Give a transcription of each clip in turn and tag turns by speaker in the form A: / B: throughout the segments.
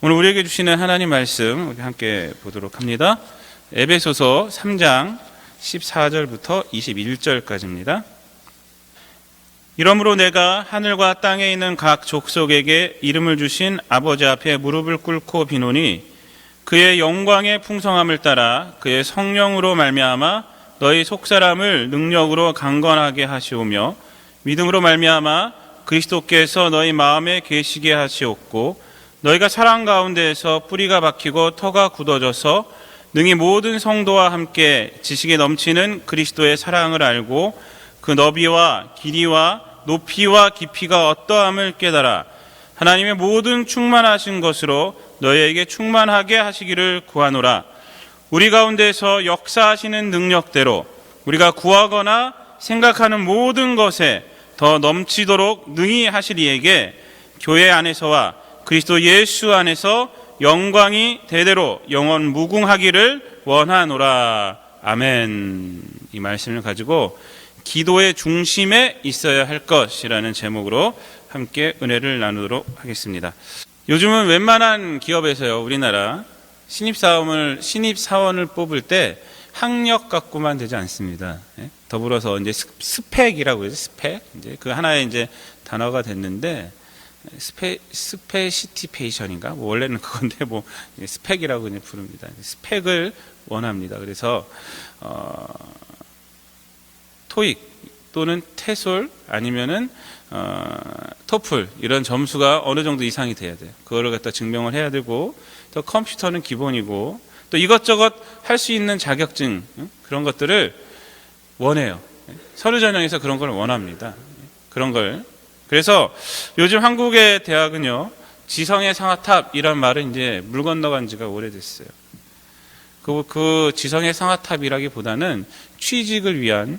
A: 오늘 우리에게 주시는 하나님 말씀 우리 함께 보도록 합니다. 에베소서 3장 14절부터 21절까지입니다. 이러므로 내가 하늘과 땅에 있는 각 족속에게 이름을 주신 아버지 앞에 무릎을 꿇고 비노니 그의 영광의 풍성함을 따라 그의 성령으로 말미암아 너희 속사람을 능력으로 강건하게 하시오며 믿음으로 말미암아 그리스도께서 너희 마음에 계시게 하시옵고 너희가 사랑 가운데에서 뿌리가 박히고 터가 굳어져서 능히 모든 성도와 함께 지식에 넘치는 그리스도의 사랑을 알고 그 너비와 길이와 높이와 깊이가 어떠함을 깨달아 하나님의 모든 충만하신 것으로 너희에게 충만하게 하시기를 구하노라. 우리 가운데서 역사하시는 능력대로 우리가 구하거나 생각하는 모든 것에 더 넘치도록 능히 하시리에게 교회 안에서와 그리스도 예수 안에서 영광이 대대로 영원 무궁하기를 원하노라. 아멘. 이 말씀을 가지고 기도의 중심에 있어야 할 것이라는 제목으로 함께 은혜를 나누도록 하겠습니다. 요즘은 웬만한 기업에서요, 우리나라 신입사원을 뽑을 때 학력 갖고만 되지 않습니다. 더불어서 이제 스펙이라고 해서 스펙, 이제 그 하나의 이제 단어가 됐는데 스페시티페이션인가? 원래는 그건데 스펙이라고 그냥 부릅니다. 스펙을 원합니다. 그래서 토익 또는 테솔 아니면은 토플 이런 점수가 어느 정도 이상이 돼야 돼요. 그거를 갖다 증명을 해야 되고 또 컴퓨터는 기본이고 또 이것저것 할 수 있는 자격증 그런 것들을 원해요. 서류 전형에서 그런 걸 원합니다. 그런 걸. 그래서 요즘 한국의 대학은요, 지성의 상아탑이란 말은 이제 물 건너간 지가 오래됐어요. 그 지성의 상아탑이라기보다는 취직을 위한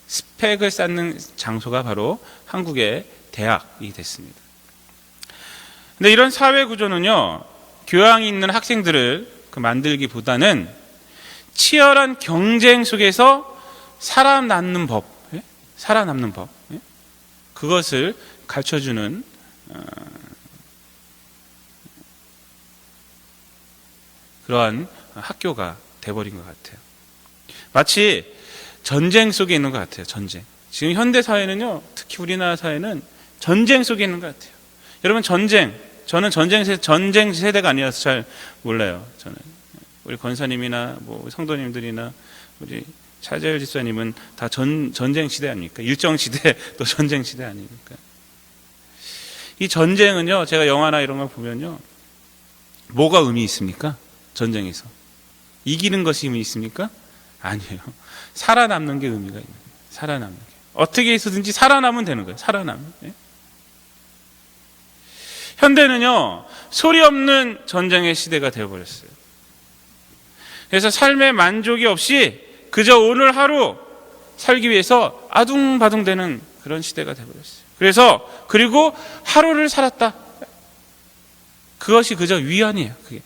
A: 스펙을 쌓는 장소가 바로 한국의 대학이 됐습니다. 근데 이런 사회 구조는요, 교양이 있는 학생들을 만들기보다는 치열한 경쟁 속에서 살아남는 법, 그것을 가르쳐주는 그러한 학교가 돼버린 것 같아요. 마치 전쟁 속에 있는 것 같아요. 전쟁. 지금 현대 사회는요, 특히 우리나라 사회는 전쟁 속에 있는 것 같아요. 여러분 저는 전쟁 세대가 아니라서 잘 몰라요. 저는 우리 권사님이나 성도님들이나 우리 차재열 집사님은 다 전쟁 시대 아닙니까? 일정 시대 또 전쟁 시대 아닙니까? 이 전쟁은요, 제가 영화나 이런 걸 보면요, 뭐가 의미 있습니까? 전쟁에서 이기는 것이 의미 있습니까? 아니에요. 살아남는 게 의미가 있는 거예요. 살아남는 게 어떻게 해서든지 살아남으면 되는 거예요. 살아남는. 예? 현대는요, 소리 없는 전쟁의 시대가 되어버렸어요. 그래서 삶의 만족이 없이 그저 오늘 하루 살기 위해서 아둥바둥대는 그런 시대가 되어버렸어요. 그리고 하루를 살았다. 그것이 그저 위안이에요. 그게.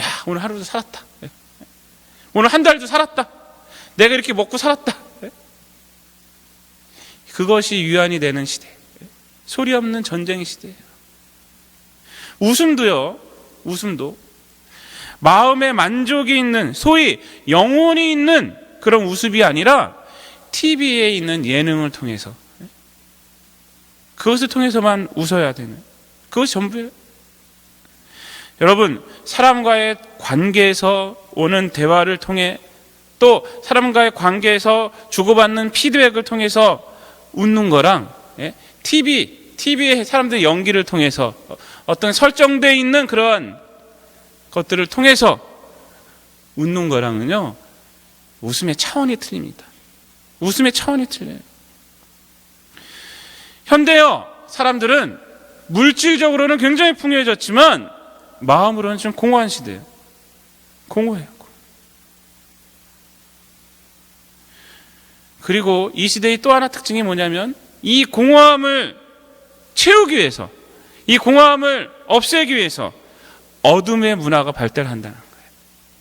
A: 야, 오늘 하루도 살았다. 오늘 한 달도 살았다. 내가 이렇게 먹고 살았다. 그것이 위안이 되는 시대. 소리 없는 전쟁의 시대예요. 웃음도 마음의 만족이 있는, 소위 영혼이 있는 그런 웃음이 아니라 TV에 있는 예능을 통해서, 그것을 통해서만 웃어야 되는, 그것이 전부예요. 여러분, 사람과의 관계에서 오는 대화를 통해 또 사람과의 관계에서 주고받는 피드백을 통해서 웃는 거랑 TV에 사람들의 연기를 통해서 어떤 설정되어 있는 그런 것들을 통해서 웃는 거랑은요, 웃음의 차원이 틀립니다. 웃음의 차원이 틀려요. 현대요, 사람들은 물질적으로는 굉장히 풍요해졌지만 마음으로는 좀 공허한 시대예요. 공허해요. 그리고 이 시대의 또 하나 특징이 뭐냐면 이 공허함을 채우기 위해서, 이 공허함을 없애기 위해서 어둠의 문화가 발달한다는 거예요.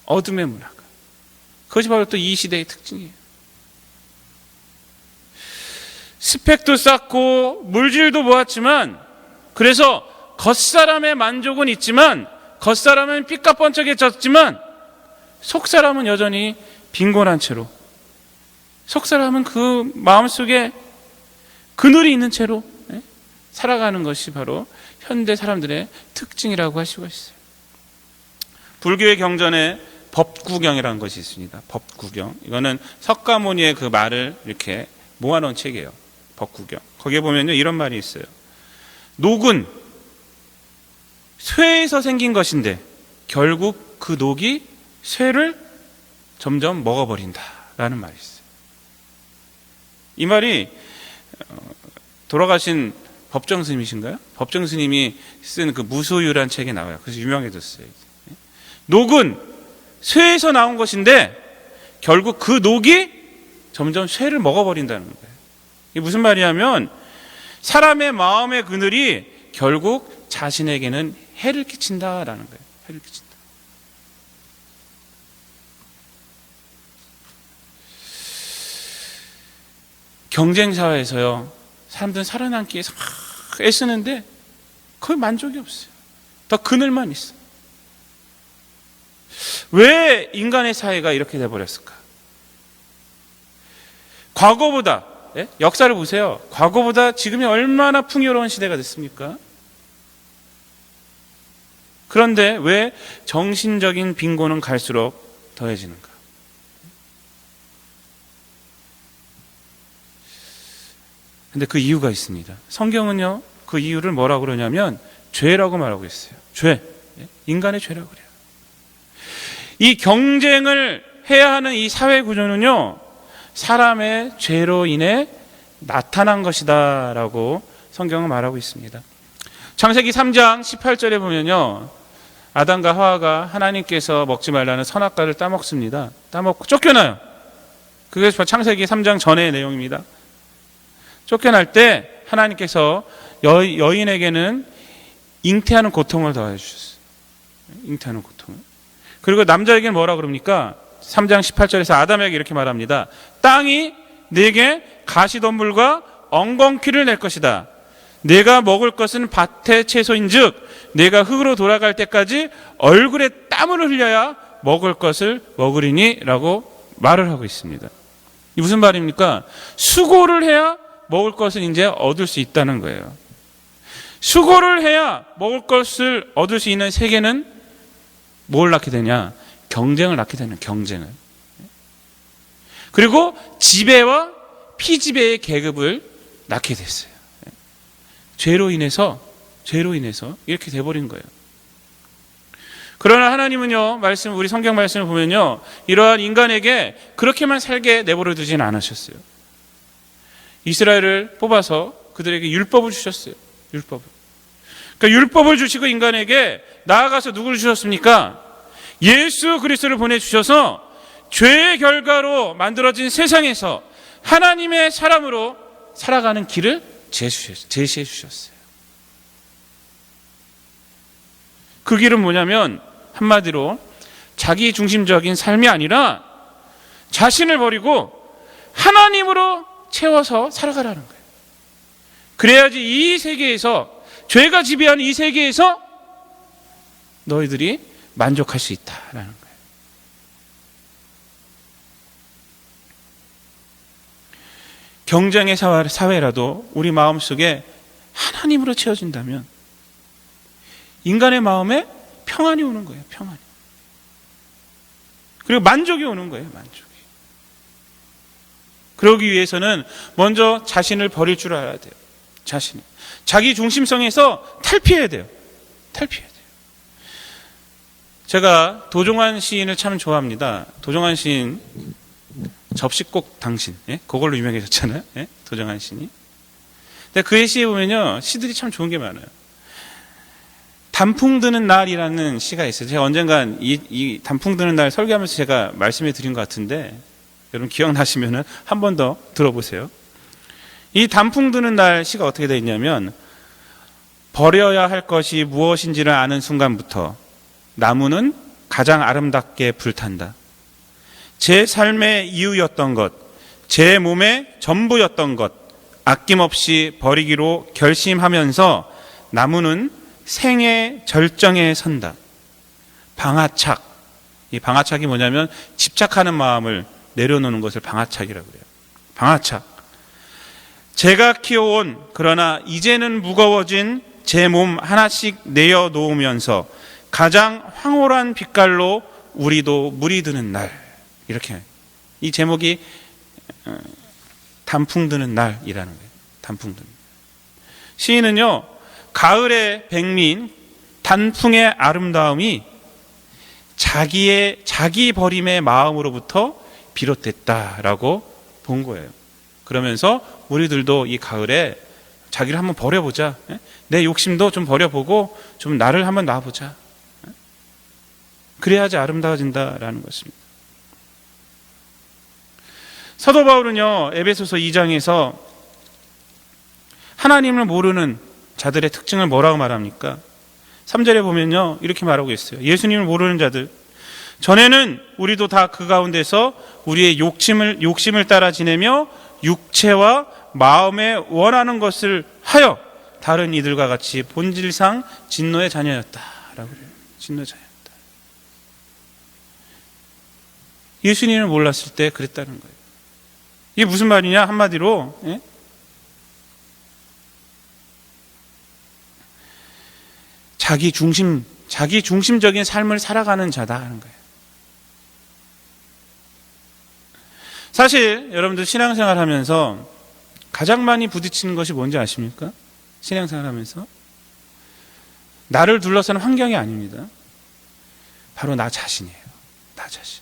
A: 어둠의 문화가. 그것이 바로 또 이 시대의 특징이에요. 스펙도 쌓고 물질도 모았지만, 그래서 겉사람의 만족은 있지만 겉사람은 삐까뻔쩍해졌지만 속사람은 여전히 빈곤한 채로, 속사람은 그 마음속에 그늘이 있는 채로 살아가는 것이 바로 현대 사람들의 특징이라고 할 수가 있어요. 불교의 경전에 법구경이라는 것이 있습니다. 법구경. 이거는 석가모니의 그 말을 이렇게 모아놓은 책이에요. 법구경. 거기에 보면요, 이런 말이 있어요. 녹은 쇠에서 생긴 것인데 결국 그 녹이 쇠를 점점 먹어버린다라는 말이 있어요. 이 말이 돌아가신 법정 스님이신가요? 법정 스님이 쓴 그 무소유란 책에 나와요. 그래서 유명해졌어요. 녹은 쇠에서 나온 것인데 결국 그 녹이 점점 쇠를 먹어버린다는 거예요. 이게 무슨 말이냐면 사람의 마음의 그늘이 결국 자신에게는 해를 끼친다라는 거예요. 해를 끼친다. 경쟁 사회에서요, 사람들은 살아남기 위해서 막 애쓰는데 거의 만족이 없어요. 더 그늘만 있어. 왜 인간의 사회가 이렇게 돼버렸을까? 과거보다, 역사를 보세요. 과거보다 지금이 얼마나 풍요로운 시대가 됐습니까? 그런데 왜 정신적인 빈곤은 갈수록 더해지는가? 근데 그 이유가 있습니다. 성경은요, 그 이유를 뭐라고 그러냐면 죄라고 말하고 있어요. 죄. 인간의 죄라고 그래요. 이 경쟁을 해야 하는 이 사회 구조는요, 사람의 죄로 인해 나타난 것이다 라고 성경은 말하고 있습니다. 창세기 3장 18절에 보면요, 아담과 하와가 하나님께서 먹지 말라는 선악과를 따먹습니다. 따먹고 쫓겨나요. 그게 창세기 3장 전의 내용입니다. 쫓겨날 때 하나님께서 여인에게는 잉태하는 고통을 더해 주셨어요. 잉태하는 고통을. 그리고 남자에게는 뭐라 그럽니까? 3장 18절에서 아담에게 이렇게 말합니다. 땅이 네게 가시덤불과 엉겅퀴를 낼 것이다. 네가 먹을 것은 밭의 채소인즉 네가 흙으로 돌아갈 때까지 얼굴에 땀을 흘려야 먹을 것을 먹으리니 라고 말을 하고 있습니다. 이 무슨 말입니까? 수고를 해야 먹을 것을 이제 얻을 수 있다는 거예요. 수고를 해야 먹을 것을 얻을 수 있는 세계는 뭘 낳게 되냐? 경쟁을 낳게 되는, 경쟁을. 그리고 지배와 피지배의 계급을 낳게 됐어요. 죄로 인해서 이렇게 돼버린 거예요. 그러나 하나님은요, 우리 성경 말씀을 보면요, 이러한 인간에게 그렇게만 살게 내버려 두진 않으셨어요. 이스라엘을 뽑아서 그들에게 율법을 주셨어요. 율법을. 그러니까 율법을 주시고 인간에게 나아가서 누구를 주셨습니까? 예수 그리스도를 보내주셔서 죄의 결과로 만들어진 세상에서 하나님의 사람으로 살아가는 길을 제시해 주셨어요. 그 길은 뭐냐면 한마디로 자기 중심적인 삶이 아니라 자신을 버리고 하나님으로 채워서 살아가라는 거예요. 그래야지 이 세계에서, 죄가 지배하는 이 세계에서 너희들이 만족할 수 있다라는 거예요. 경쟁의 사회라도 우리 마음속에 하나님으로 채워진다면 인간의 마음에 평안이 오는 거예요. 평안이. 그리고 만족이 오는 거예요. 만족이. 그러기 위해서는 먼저 자신을 버릴 줄 알아야 돼요. 자기 중심성에서 탈피해야 돼요. 탈피해야 돼요. 제가 도종환 시인을 참 좋아합니다. 도종환 시인 접시꽃 당신, 그걸로 유명해졌잖아요. 도종환 시인이. 근데 그의 시에 보면요, 시들이 참 좋은 게 많아요. 단풍 드는 날이라는 시가 있어요. 제가 언젠간 이 단풍 드는 날 설교하면서 제가 말씀해 드린 것 같은데, 여러분 기억나시면은 한 번 더 들어보세요. 이 단풍 드는 날 시가 어떻게 되어 있냐면, 버려야 할 것이 무엇인지를 아는 순간부터 나무는 가장 아름답게 불탄다. 제 삶의 이유였던 것, 제 몸의 전부였던 것, 아낌없이 버리기로 결심하면서 나무는 생의 절정에 선다. 방아착. 이 방아착이 뭐냐면 집착하는 마음을 내려놓는 것을 방아착이라고 그래요. 방아착. 제가 키워온 그러나 이제는 무거워진 제 몸 하나씩 내어놓으면서 가장 황홀한 빛깔로 우리도 물이 드는 날. 이렇게. 이 제목이 단풍 드는 날이라는 거예요. 단풍 드는 날. 시인은요, 가을의 백미인 단풍의 아름다움이 자기 버림의 마음으로부터 비롯됐다라고 본 거예요. 그러면서 우리들도 이 가을에 자기를 한번 버려보자. 내 욕심도 좀 버려보고 좀 나를 한번 놔보자. 그래야지 아름다워진다라는 것입니다. 사도 바울은요, 에베소서 2장에서 하나님을 모르는 자들의 특징을 뭐라고 말합니까? 3절에 보면요, 이렇게 말하고 있어요. 예수님을 모르는 자들. 전에는 우리도 다 그 가운데서 우리의 욕심을 따라 지내며 육체와 마음에 원하는 것을 하여 다른 이들과 같이 본질상 진노의 자녀였다라고 그래요. 진노의 자녀였다. 예수님을 몰랐을 때 그랬다는 거예요. 이게 무슨 말이냐? 한마디로 자기 중심적인 삶을 살아가는 자다 하는 거예요. 사실 여러분들 신앙생활 하면서 가장 많이 부딪히는 것이 뭔지 아십니까? 신앙생활 하면서 나를 둘러싸는 환경이 아닙니다. 바로 나 자신이에요. 나 자신.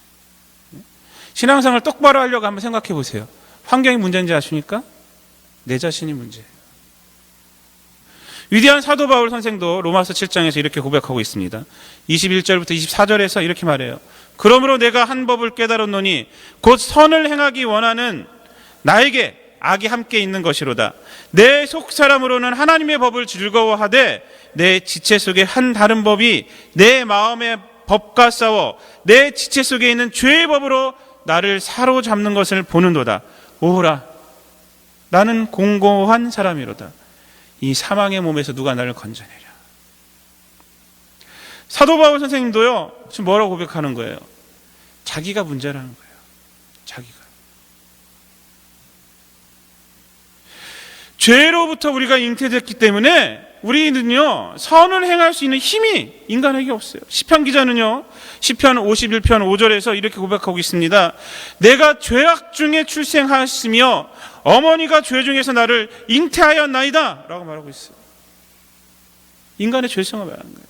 A: 신앙생활 똑바로 하려고 한번 생각해 보세요. 환경이 문제인지 아십니까? 내 자신이 문제예요. 위대한 사도 바울 선생도 로마서 7장에서 이렇게 고백하고 있습니다. 21절부터 24절에서 이렇게 말해요. 그러므로 내가 한 법을 깨달았노니 곧 선을 행하기 원하는 나에게 악이 함께 있는 것이로다. 내 속사람으로는 하나님의 법을 즐거워하되 내 지체 속에 한 다른 법이 내 마음의 법과 싸워 내 지체 속에 있는 죄의 법으로 나를 사로잡는 것을 보는도다. 오호라, 나는 공고한 사람이로다. 이 사망의 몸에서 누가 나를 건져내랴. 사도 바울 선생님도요, 지금 뭐라고 고백하는 거예요? 자기가 문제라는 거예요. 자기가. 죄로부터 우리가 잉태됐기 때문에 우리는요, 선을 행할 수 있는 힘이 인간에게 없어요. 시편 기자는요, 시편 51편 5절에서 이렇게 고백하고 있습니다. 내가 죄악 중에 출생하였으며 어머니가 죄 중에서 나를 잉태하였나이다 라고 말하고 있어요. 인간의 죄성을 말하는 거예요.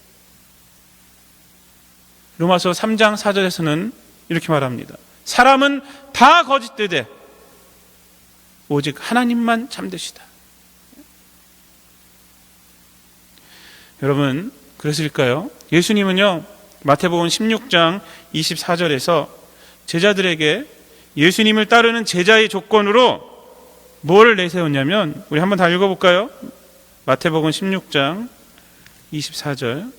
A: 로마서 3장 4절에서는 이렇게 말합니다. 사람은 다 거짓되되 오직 하나님만 참되시다. 여러분, 그랬을까요? 예수님은요, 마태복음 16장 24절에서 제자들에게 예수님을 따르는 제자의 조건으로 뭘 내세웠냐면, 우리 한번 다 읽어볼까요? 마태복음 16장 24절.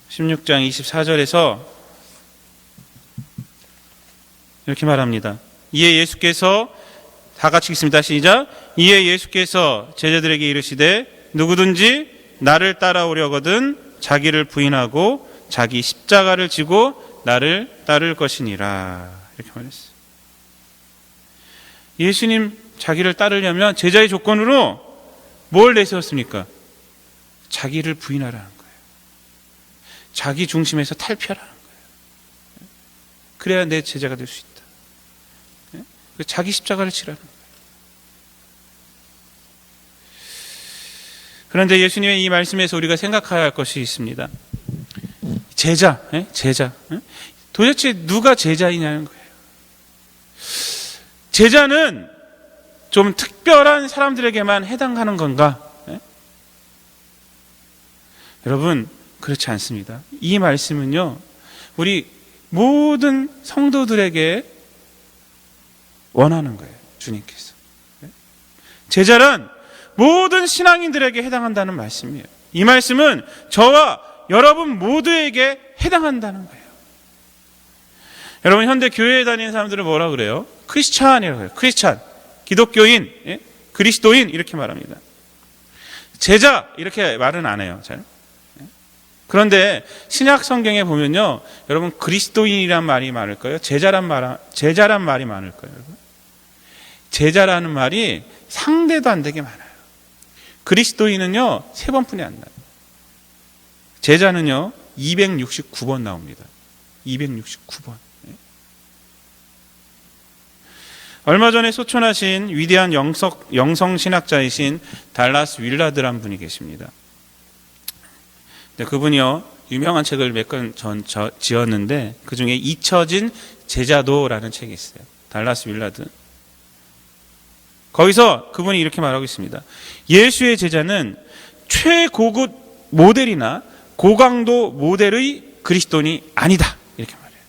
A: (16장 24절에서) 이렇게 말합니다. 이에 예수께서, 다 같이 읽습니다. 시작. 이에 예수께서 제자들에게 이르시되 누구든지 나를 따라오려거든 자기를 부인하고 자기 십자가를 지고 나를 따를 것이니라. 이렇게 말했어요. 예수님 자기를 따르려면 제자의 조건으로 뭘 내세웠습니까? 자기를 부인하라는 거예요. 자기 중심에서 탈피하라는 거예요. 그래야 내 제자가 될 수 있다. 자기 십자가를 치라는 거예요. 그런데 예수님의 이 말씀에서 우리가 생각해야 할 것이 있습니다. 제자. 도대체 누가 제자이냐는 거예요. 제자는 좀 특별한 사람들에게만 해당하는 건가? 여러분, 그렇지 않습니다. 이 말씀은요, 우리 모든 성도들에게 원하는 거예요. 주님께서. 제자란 모든 신앙인들에게 해당한다는 말씀이에요. 이 말씀은 저와 여러분 모두에게 해당한다는 거예요. 여러분, 현대 교회에 다니는 사람들은 뭐라 그래요? 크리스찬이라고 해요. 크리스찬, 기독교인, 예? 그리스도인 이렇게 말합니다. 제자 이렇게 말은 안 해요. 잘. 그런데 신약 성경에 보면요, 여러분, 그리스도인이란 말이 많을까요? 제자란 말이 많을까요? 여러분? 제자라는 말이 상대도 안 되게 많아요. 그리스도인은요 3번뿐이 안 나요. 제자는요 269번 나옵니다. 269번. 얼마 전에 소천하신 위대한 영성신학자이신 달라스 윌라드란 분이 계십니다. 그분이요 유명한 책을 몇 권 지었는데 그 중에 잊혀진 제자도라는 책이 있어요. 달라스 윌라드. 거기서 그분이 이렇게 말하고 있습니다. 예수의 제자는 최고급 모델이나 고강도 모델의 그리스도인이 아니다. 이렇게 말해요.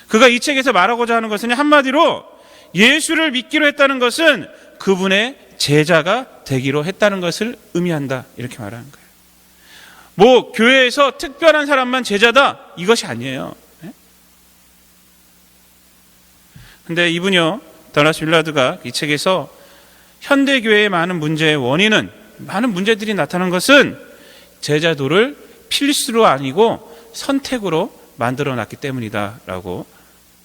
A: 그가 이 책에서 말하고자 하는 것은 한마디로 예수를 믿기로 했다는 것은 그분의 제자가 되기로 했다는 것을 의미한다. 이렇게 말하는 거예요. 뭐 교회에서 특별한 사람만 제자다 이것이 아니에요. 근데 이분이요 달라스 윌라드가 이 책에서 현대교회의 많은 문제의 원인은, 많은 문제들이 나타난 것은 제자도를 필수로 아니고 선택으로 만들어놨기 때문이다라고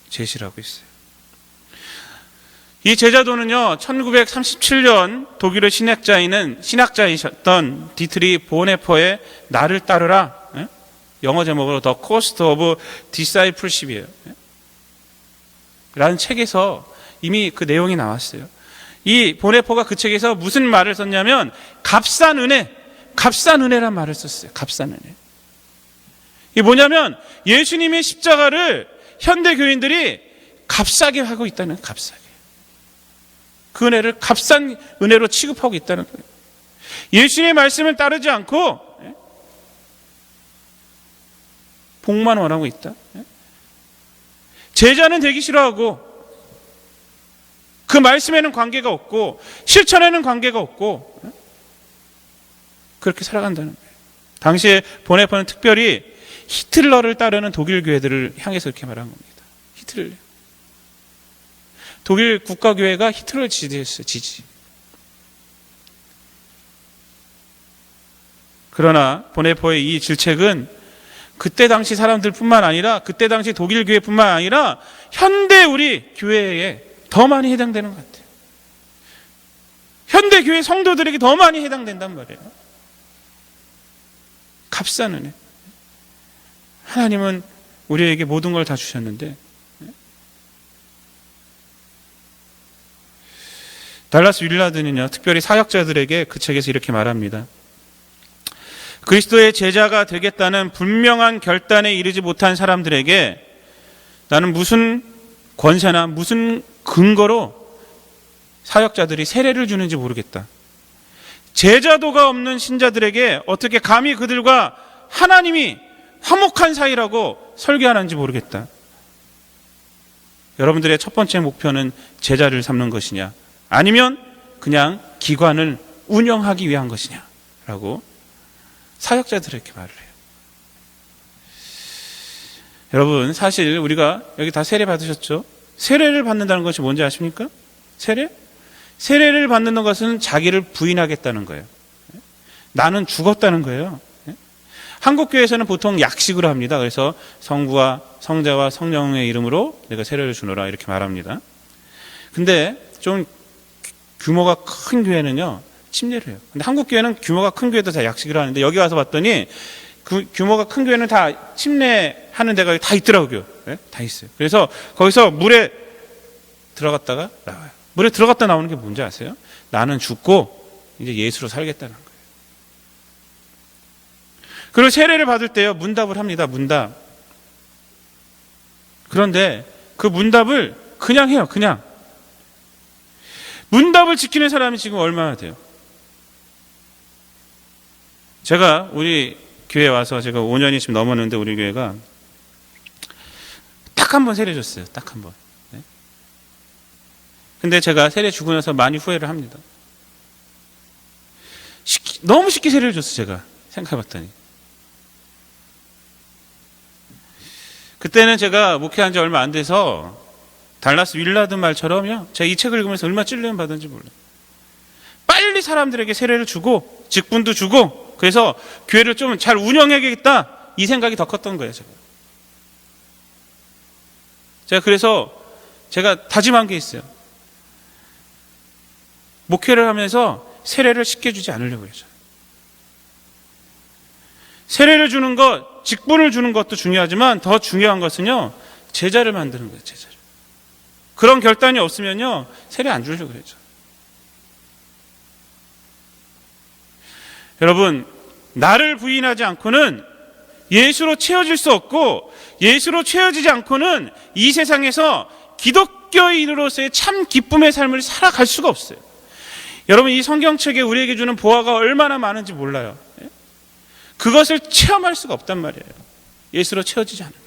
A: 제시를 하고 있어요. 이 제자도는요 1937년 독일의 신학자이셨던 디트리 보네퍼의 나를 따르라, 영어 제목으로 The Cost of Discipleship이에요. 라는 책에서 이미 그 내용이 나왔어요. 이 보네퍼가 그 책에서 무슨 말을 썼냐면 값싼 은혜란 말을 썼어요. 값싼 은혜. 이게 뭐냐면 예수님의 십자가를 현대 교인들이 값싸게 하고 있다는, 값싸게. 그 은혜를 값싼 은혜로 취급하고 있다는 거예요. 예수님의 말씀을 따르지 않고 복만 원하고 있다. 제자는 되기 싫어하고 그 말씀에는 관계가 없고 실천에는 관계가 없고 그렇게 살아간다는 거예요. 당시에 보네퍼는 특별히 히틀러를 따르는 독일 교회들을 향해서 이렇게 말한 겁니다. 히틀러. 독일 국가교회가 히틀러를 지지했어요. 지지. 그러나 보네퍼의 이 질책은 그때 당시 사람들뿐만 아니라 그때 당시 독일 교회뿐만 아니라 현대 우리 교회에 더 많이 해당되는 것 같아요. 현대 교회 성도들에게 더 많이 해당된단 말이에요. 값싼 은혜. 하나님은 우리에게 모든 걸 다 주셨는데 달라스 윌라드는요 특별히 사역자들에게 그 책에서 이렇게 말합니다. 그리스도의 제자가 되겠다는 분명한 결단에 이르지 못한 사람들에게 나는 무슨 권세나 무슨 근거로 사역자들이 세례를 주는지 모르겠다. 제자도가 없는 신자들에게 어떻게 감히 그들과 하나님이 화목한 사이라고 설교하는지 모르겠다. 여러분들의 첫 번째 목표는 제자를 삼는 것이냐, 아니면 그냥 기관을 운영하기 위한 것이냐 라고 사역자들에게 말을 해요. 여러분, 사실 우리가 여기 다 세례 받으셨죠? 세례를 받는다는 것이 뭔지 아십니까? 세례를 받는 것은 자기를 부인하겠다는 거예요. 나는 죽었다는 거예요. 한국교회에서는 보통 약식으로 합니다. 그래서 성부와 성자와 성령의 이름으로 내가 세례를 주노라 이렇게 말합니다. 근데 좀 규모가 큰 교회는요 침례를 해요. 근데 한국교회는 규모가 큰 교회도 다 약식으로 하는데 여기 와서 봤더니 그 규모가 큰 교회는 다 침례하는 데가 다 있더라고요. 네? 다 있어요. 그래서 거기서 물에 들어갔다가 나와요. 물에 들어갔다 나오는 게 뭔지 아세요? 나는 죽고 이제 예수로 살겠다는 거예요. 그리고 세례를 받을 때요 문답을 합니다. 문답. 그런데 그 문답을 그냥 해요. 그냥. 문답을 지키는 사람이 지금 얼마나 돼요? 제가 우리 교회 와서 제가 5년이 지금 넘었는데 우리 교회가 딱 한 번 세례 줬어요. 딱 한 번. 네? 근데 제가 세례 주고 나서 많이 후회를 합니다. 너무 쉽게 세례를 줬어요. 제가 생각해봤더니. 그때는 제가 목회한 지 얼마 안 돼서 달라스 윌라드 말처럼요, 제가 이 책을 읽으면서 얼마나 찔림 받은지 몰라요. 빨리 사람들에게 세례를 주고 직분도 주고 그래서 교회를 좀 잘 운영해야겠다, 이 생각이 더 컸던 거예요. 제가 그래서 제가 다짐한 게 있어요. 목회를 하면서 세례를 쉽게 주지 않으려고 해요. 세례를 주는 것, 직분을 주는 것도 중요하지만 더 중요한 것은요, 제자를 만드는 거예요. 제자를. 그런 결단이 없으면요, 세례 안 주려고 그러죠. 여러분, 나를 부인하지 않고는 예수로 채워질 수 없고, 예수로 채워지지 않고는 이 세상에서 기독교인으로서의 참 기쁨의 삶을 살아갈 수가 없어요. 여러분, 이 성경책에 우리에게 주는 보화가 얼마나 많은지 몰라요. 그것을 체험할 수가 없단 말이에요. 예수로 채워지지 않으면.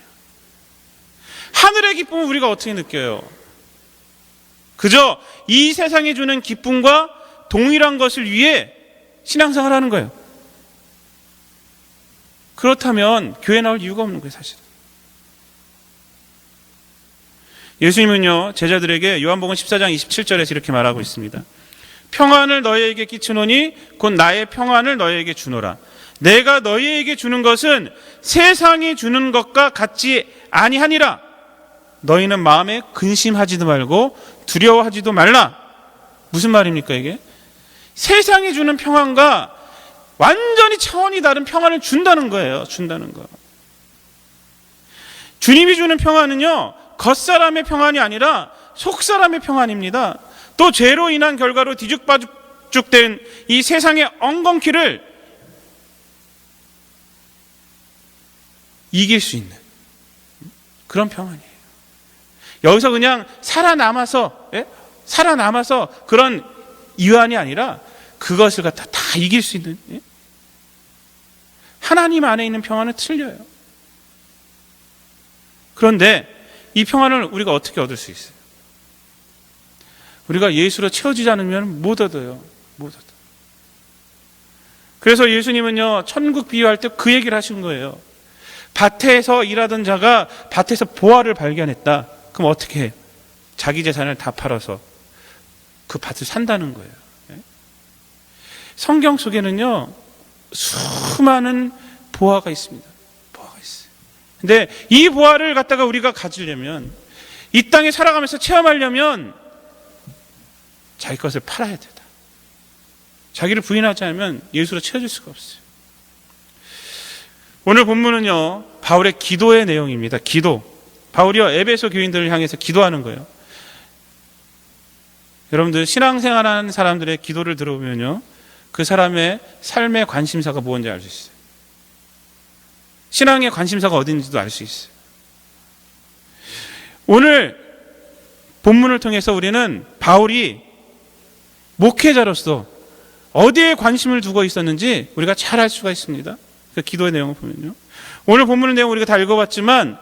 A: 하늘의 기쁨을 우리가 어떻게 느껴요? 그저 이 세상에 주는 기쁨과 동일한 것을 위해 신앙생활을 하는 거예요. 그렇다면 교회 나올 이유가 없는 거예요, 사실은. 예수님은요, 제자들에게 요한복음 14장 27절에서 이렇게 말하고 있습니다. 평안을 너희에게 끼치노니 곧 나의 평안을 너희에게 주노라. 내가 너희에게 주는 것은 세상이 주는 것과 같지 아니하니라. 너희는 마음에 근심하지도 말고 두려워하지도 말라. 무슨 말입니까, 이게? 세상이 주는 평안과 완전히 차원이 다른 평안을 준다는 거예요. 준다는 거. 주님이 주는 평안은요, 겉사람의 평안이 아니라 속사람의 평안입니다. 또 죄로 인한 결과로 뒤죽박죽된 이 세상의 엉겅퀴를 이길 수 있는 그런 평안이에요. 여기서 그냥 살아남아서 그런 이완이 아니라 그것을 갖다 다 이길 수 있는, 하나님 안에 있는 평안은 틀려요. 그런데 이 평안을 우리가 어떻게 얻을 수 있어요? 우리가 예수로 채워지지 않으면 못 얻어요. 못 얻어. 그래서 예수님은요, 천국 비유할 때 그 얘기를 하신 거예요. 밭에서 일하던 자가 밭에서 보화를 발견했다. 그럼 어떻게 해요? 자기 재산을 다 팔아서 그 밭을 산다는 거예요. 성경 속에는요, 수많은 보화가 있습니다. 보화가 있어요. 근데 이 보화를 갖다가 우리가 가지려면, 이 땅에 살아가면서 체험하려면 자기 것을 팔아야 되다. 자기를 부인하지 않으면 예수로 채워질 수가 없어요. 오늘 본문은요, 바울의 기도의 내용입니다. 기도. 바울이요, 에베소 교인들을 향해서 기도하는 거예요. 여러분들 신앙생활하는 사람들의 기도를 들어보면요, 그 사람의 삶의 관심사가 뭔지 알 수 있어요. 신앙의 관심사가 어딘지도 알 수 있어요. 오늘 본문을 통해서 우리는 바울이 목회자로서 어디에 관심을 두고 있었는지 우리가 잘 알 수가 있습니다. 그 기도의 내용을 보면요, 오늘 본문의 내용 우리가 다 읽어봤지만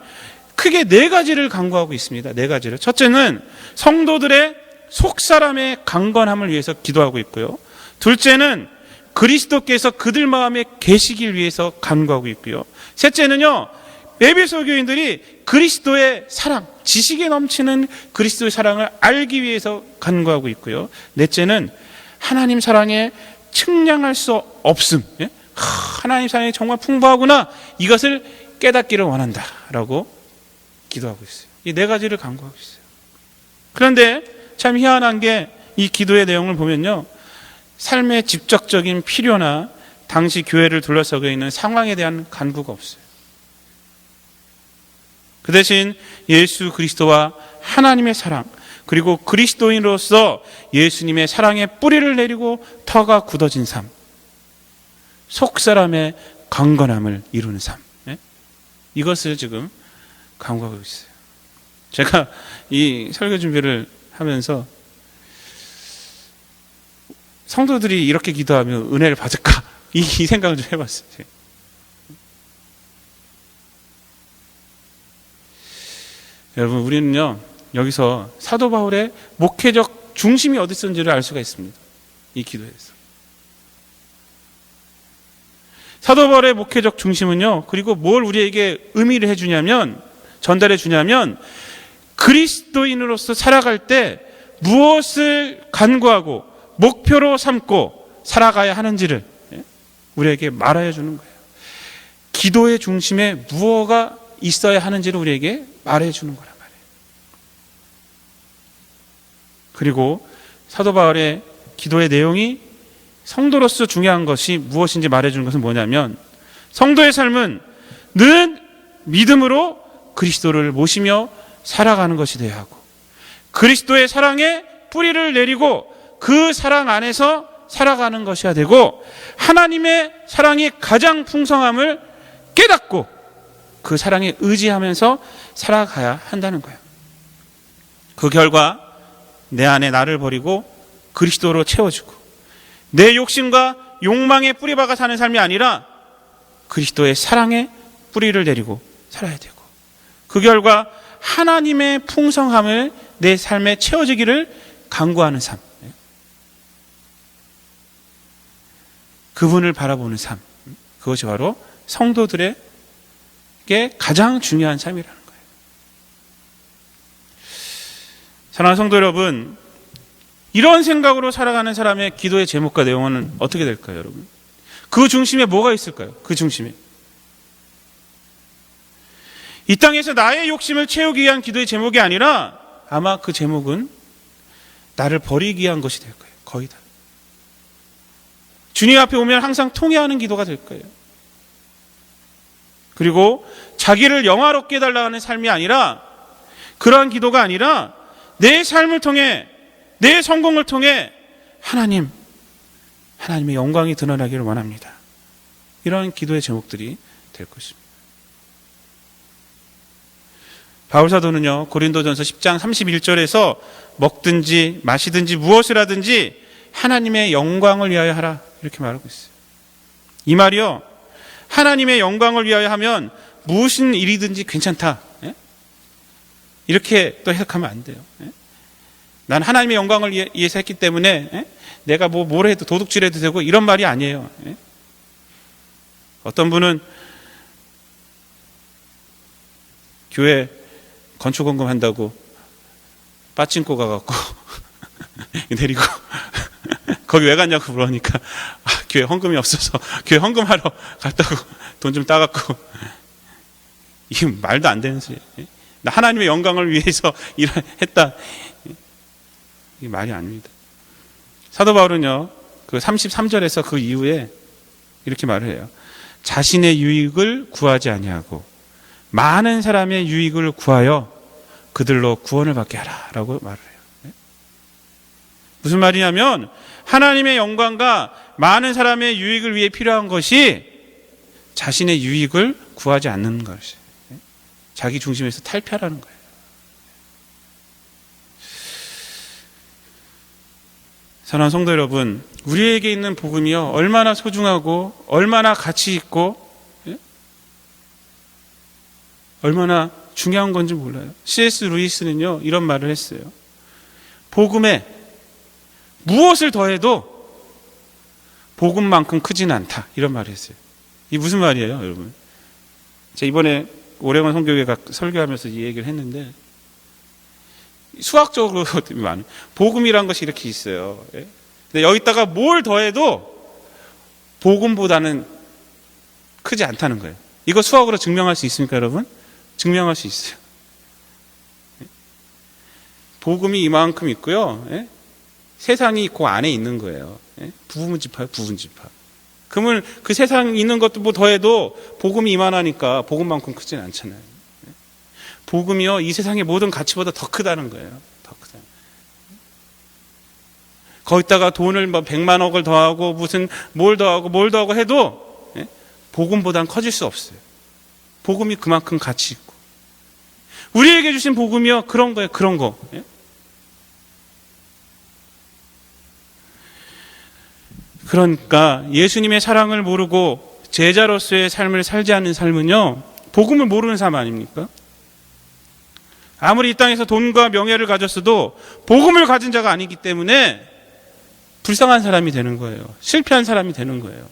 A: 크게 네 가지를 강구하고 있습니다. 네 가지를. 첫째는 성도들의 속사람의 강건함을 위해서 기도하고 있고요. 둘째는 그리스도께서 그들 마음에 계시길 위해서 간구하고 있고요. 셋째는요, 에베소 교인들이 그리스도의 사랑, 지식에 넘치는 그리스도의 사랑을 알기 위해서 간구하고 있고요. 넷째는 하나님 사랑에 측량할 수 없음, 하나님 사랑이 정말 풍부하구나, 이것을 깨닫기를 원한다라고 기도하고 있어요. 이 네 가지를 간구하고 있어요. 그런데 참 희한한 게 이 기도의 내용을 보면요, 삶의 직접적인 필요나 당시 교회를 둘러싸고 있는 상황에 대한 간구가 없어요. 그 대신 예수 그리스도와 하나님의 사랑, 그리고 그리스도인으로서 예수님의 사랑의 뿌리를 내리고 터가 굳어진 삶, 속사람의 강건함을 이루는 삶, 이것을 지금 강구하고 있어요. 제가 이 설교 준비를 하면서 성도들이 이렇게 기도하면 은혜를 받을까? 이 생각을 좀 해봤어요. 여러분, 우리는요, 여기서 사도 바울의 목회적 중심이 어디 있었는지를 알 수가 있습니다. 이 기도에서. 사도 바울의 목회적 중심은요, 그리고 뭘 우리에게 의미를 해주냐면, 전달해 주냐면 그리스도인으로서 살아갈 때 무엇을 간구하고 목표로 삼고 살아가야 하는지를 우리에게 말하여 주는 거예요. 기도의 중심에 무엇가 있어야 하는지를 우리에게 말해 주는 거란 말이에요. 그리고 사도 바울의 기도의 내용이 성도로서 중요한 것이 무엇인지 말해 주는 것은 뭐냐면 성도의 삶은 늘 믿음으로 그리스도를 모시며 살아가는 것이 되어야 하고 그리스도의 사랑에 뿌리를 내리고 그 사랑 안에서 살아가는 것이어야 되고 하나님의 사랑이 가장 풍성함을 깨닫고 그 사랑에 의지하면서 살아가야 한다는 거예요. 그 결과 내 안에 나를 버리고 그리스도로 채워주고 내 욕심과 욕망에 뿌리박아 사는 삶이 아니라 그리스도의 사랑에 뿌리를 내리고 살아야 되고 그 결과 하나님의 풍성함을 내 삶에 채워지기를 간구하는 삶, 그분을 바라보는 삶, 그것이 바로 성도들에게 가장 중요한 삶이라는 거예요. 사랑하는 성도 여러분, 이런 생각으로 살아가는 사람의 기도의 제목과 내용은 어떻게 될까요, 여러분? 그 중심에 뭐가 있을까요? 그 중심에 이 땅에서 나의 욕심을 채우기 위한 기도의 제목이 아니라 아마 그 제목은 나를 버리기 위한 것이 될 거예요. 거의 다. 주님 앞에 오면 항상 통회하는 기도가 될 거예요. 그리고 자기를 영화롭게 해달라는 삶이 아니라 그러한 기도가 아니라 내 삶을 통해 내 성공을 통해 하나님의 영광이 드러나기를 원합니다. 이러한 기도의 제목들이 될 것입니다. 바울사도는요, 고린도전서 10장 31절에서 먹든지 마시든지 무엇을 하든지 하나님의 영광을 위하여 하라 이렇게 말하고 있어요. 이 말이요, 하나님의 영광을 위하여 하면 무슨 일이든지 괜찮다, 이렇게 또 해석하면 안 돼요. 난 하나님의 영광을 위해서 했기 때문에 내가 뭘 해도 도둑질해도 되고 이런 말이 아니에요. 어떤 분은 교회 건축원금 한다고 빠찡코 가갖고 내리고 거기 왜 갔냐고 물으니까 교회 헌금이 없어서 교회 헌금하러 갔다고 돈 좀 따갖고, 이게 말도 안 되는 소리예요. 나 하나님의 영광을 위해서 했다, 이게 말이 아닙니다. 사도 바울은요, 그 33절에서 그 이후에 이렇게 말을 해요. 자신의 유익을 구하지 아니하고 많은 사람의 유익을 구하여 그들로 구원을 받게 하라 라고 말을 해요. 무슨 말이냐면 하나님의 영광과 많은 사람의 유익을 위해 필요한 것이 자신의 유익을 구하지 않는 것이에요. 자기 중심에서 탈피하라는 거예요. 사랑하는 성도 여러분, 우리에게 있는 복음이요, 얼마나 소중하고 얼마나 가치 있고 얼마나 중요한 건지 몰라요. C.S. 루이스는요, 이런 말을 했어요. 복음에 무엇을 더해도 복음만큼 크지는 않다, 이런 말을 했어요. 이게 무슨 말이에요, 여러분? 제가 이번에 오레곤 선교회 설교하면서 이 얘기를 했는데, 수학적으로 많은 복음이란 것이 이렇게 있어요. 근데 여기다가 뭘 더해도 복음보다는 크지 않다는 거예요. 이거 수학으로 증명할 수 있습니까, 여러분? 증명할 수 있어요. 복음이 이만큼 있고요, 세상이 그 안에 있는 거예요. 부분집합. 그러면 그 세상에 있는 것도 뭐 더해도 복음이 이만하니까 복음만큼 크진 않잖아요. 복음이요, 이 세상의 모든 가치보다 더 크다는 거예요. 더 크다. 거기다가 돈을 100만억을 더하고 뭘 더하고 해도 복음보다는 커질 수 없어요. 복음이 그만큼 가치 있고. 우리에게 주신 복음이요, 그런 거예요, 그런 거. 그러니까 예수님의 사랑을 모르고 제자로서의 삶을 살지 않는 삶은요, 복음을 모르는 삶 아닙니까? 아무리 이 땅에서 돈과 명예를 가졌어도 복음을 가진 자가 아니기 때문에 불쌍한 사람이 되는 거예요. 실패한 사람이 되는 거예요.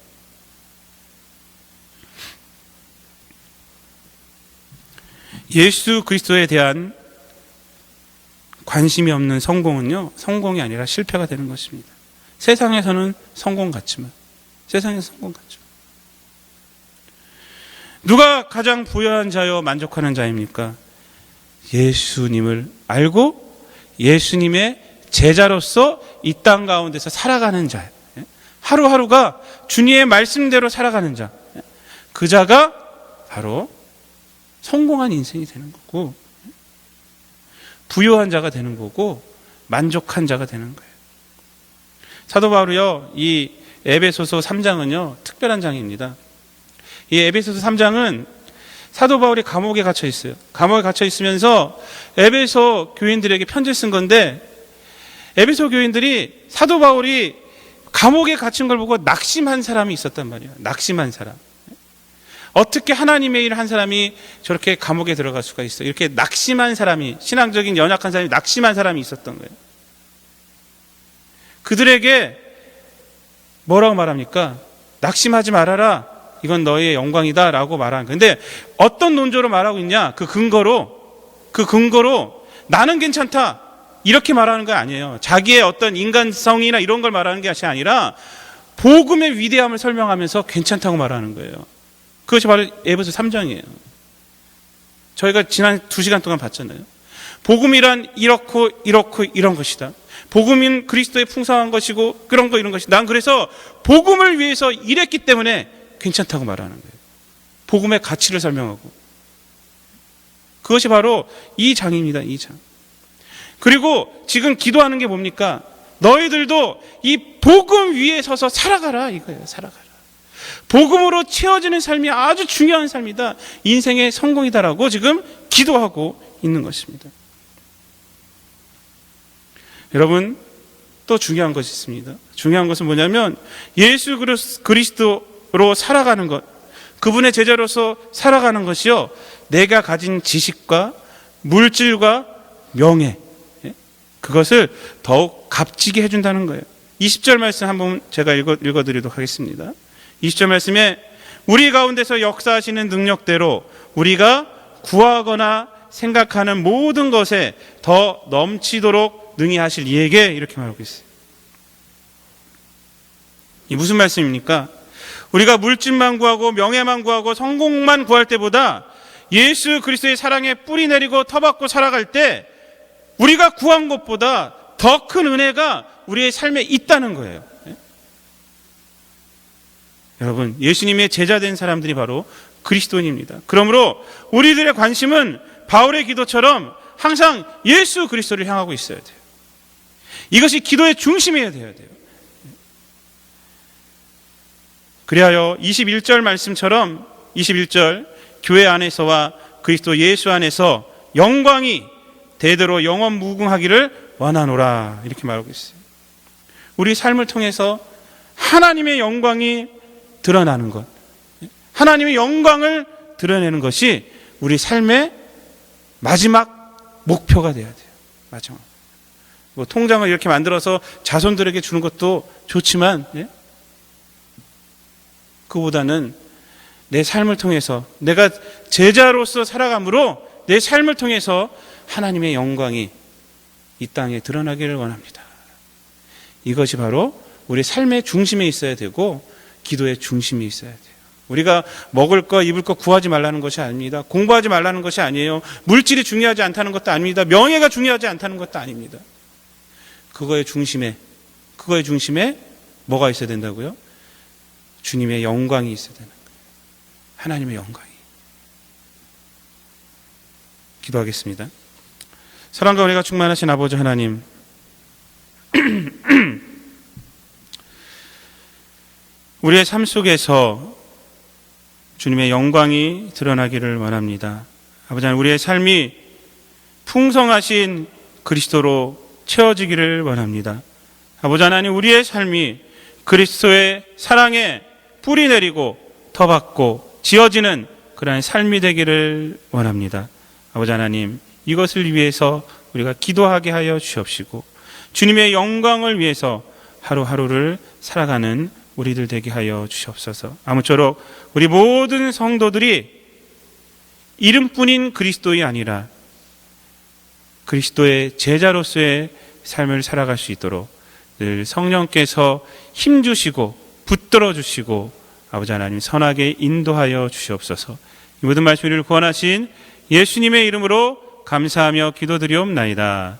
A: 예수 그리스도에 대한 관심이 없는 성공은요, 성공이 아니라 실패가 되는 것입니다. 세상에서는 성공 같지만, 누가 가장 부유한 자요 만족하는 자입니까? 예수님을 알고 예수님의 제자로서 이 땅 가운데서 살아가는 자, 하루하루가 주님의 말씀대로 살아가는 자, 그 자가 바로 성공한 인생이 되는 거고, 부유한 자가 되는 거고, 만족한 자가 되는 거예요. 사도 바울이요, 이 에베소서 3장은요 특별한 장입니다. 이 에베소서 3장은 사도 바울이 감옥에 갇혀 있어요. 감옥에 갇혀 있으면서 에베소 교인들에게 편지를 쓴 건데, 에베소 교인들이 사도 바울이 감옥에 갇힌 걸 보고 낙심한 사람이 있었단 말이에요. 낙심한 사람. 어떻게 하나님의 일을 한 사람이 저렇게 감옥에 들어갈 수가 있어요? 이렇게 낙심한 사람이, 신앙적인 연약한 사람이, 낙심한 사람이 있었던 거예요. 그들에게 뭐라고 말합니까? 낙심하지 말아라. 이건 너의 영광이다 라고 말하는 거예요. 근데 어떤 논조로 말하고 있냐? 그 근거로 나는 괜찮다 이렇게 말하는 거 아니에요. 자기의 어떤 인간성이나 이런 걸 말하는 것이 아니라 복음의 위대함을 설명하면서 괜찮다고 말하는 거예요. 그것이 바로 에베소 3장이에요. 저희가 지난 2시간 동안 봤잖아요. 복음이란 이렇고 이런 것이다. 복음은 그리스도의 풍성한 것이고 그런 거 이런 것이다. 난 그래서 복음을 위해서 일했기 때문에 괜찮다고 말하는 거예요. 복음의 가치를 설명하고. 그것이 바로 이 장입니다. 이 장. 그리고 지금 기도하는 게 뭡니까? 너희들도 이 복음 위에 서서 살아가라 이거예요. 살아가라. 복음으로 채워지는 삶이 아주 중요한 삶이다. 인생의 성공이다라고 지금 기도하고 있는 것입니다. 여러분, 또 중요한 것이 있습니다. 중요한 것은 뭐냐면 예수 그리스도로 살아가는 것, 그분의 제자로서 살아가는 것이요, 내가 가진 지식과 물질과 명예, 그것을 더욱 값지게 해준다는 거예요. 20절 말씀 한번 제가 읽어드리도록 하겠습니다. 20절 말씀에 우리 가운데서 역사하시는 능력대로 우리가 구하거나 생각하는 모든 것에 더 넘치도록 능히 하실 이에게, 이렇게 말하고 있어요. 이 무슨 말씀입니까? 우리가 물질만 구하고 명예만 구하고 성공만 구할 때보다 예수 그리스도의 사랑에 뿌리 내리고 터받고 살아갈 때 우리가 구한 것보다 더 큰 은혜가 우리의 삶에 있다는 거예요. 여러분, 예수님의 제자된 사람들이 바로 그리스도인입니다. 그러므로 우리들의 관심은 바울의 기도처럼 항상 예수 그리스도를 향하고 있어야 돼요. 이것이 기도의 중심이어야 돼요. 그리하여 21절 말씀처럼 21절 교회 안에서와 그리스도 예수 안에서 영광이 대대로 영원 무궁하기를 원하노라, 이렇게 말하고 있어요. 우리 삶을 통해서 하나님의 영광이 드러나는 것, 하나님의 영광을 드러내는 것이 우리 삶의 마지막 목표가 돼야 돼요. 마지막. 뭐 통장을 이렇게 만들어서 자손들에게 주는 것도 좋지만, 그보다는 내 삶을 통해서 내가 제자로서 살아감으로 내 삶을 통해서 하나님의 영광이 이 땅에 드러나기를 원합니다. 이것이 바로 우리 삶의 중심에 있어야 되고 기도의 중심이 있어야 돼요. 우리가 먹을 거 입을 거 구하지 말라는 것이 아닙니다. 공부하지 말라는 것이 아니에요. 물질이 중요하지 않다는 것도 아닙니다. 명예가 중요하지 않다는 것도 아닙니다. 그거의 중심에 뭐가 있어야 된다고요? 주님의 영광이 있어야 되는 거예요. 하나님의 영광이. 기도하겠습니다. 사랑과 은혜가 충만하신 아버지 하나님, 우리의 삶 속에서 주님의 영광이 드러나기를 원합니다. 아버지 하나님, 우리의 삶이 풍성하신 그리스도로 채워지기를 원합니다. 아버지 하나님, 우리의 삶이 그리스도의 사랑에 뿌리 내리고 터받고 지어지는 그러한 삶이 되기를 원합니다. 아버지 하나님, 이것을 위해서 우리가 기도하게 하여 주옵시고 주님의 영광을 위해서 하루하루를 살아가는 우리들 되게 하여 주시옵소서. 아무쪼록 우리 모든 성도들이 이름뿐인 그리스도인이 아니라 그리스도의 제자로서의 삶을 살아갈 수 있도록 늘 성령께서 힘주시고 붙들어 주시고 아버지 하나님 선하게 인도하여 주시옵소서. 이 모든 말씀을 구원하신 예수님의 이름으로 감사하며 기도드리옵나이다.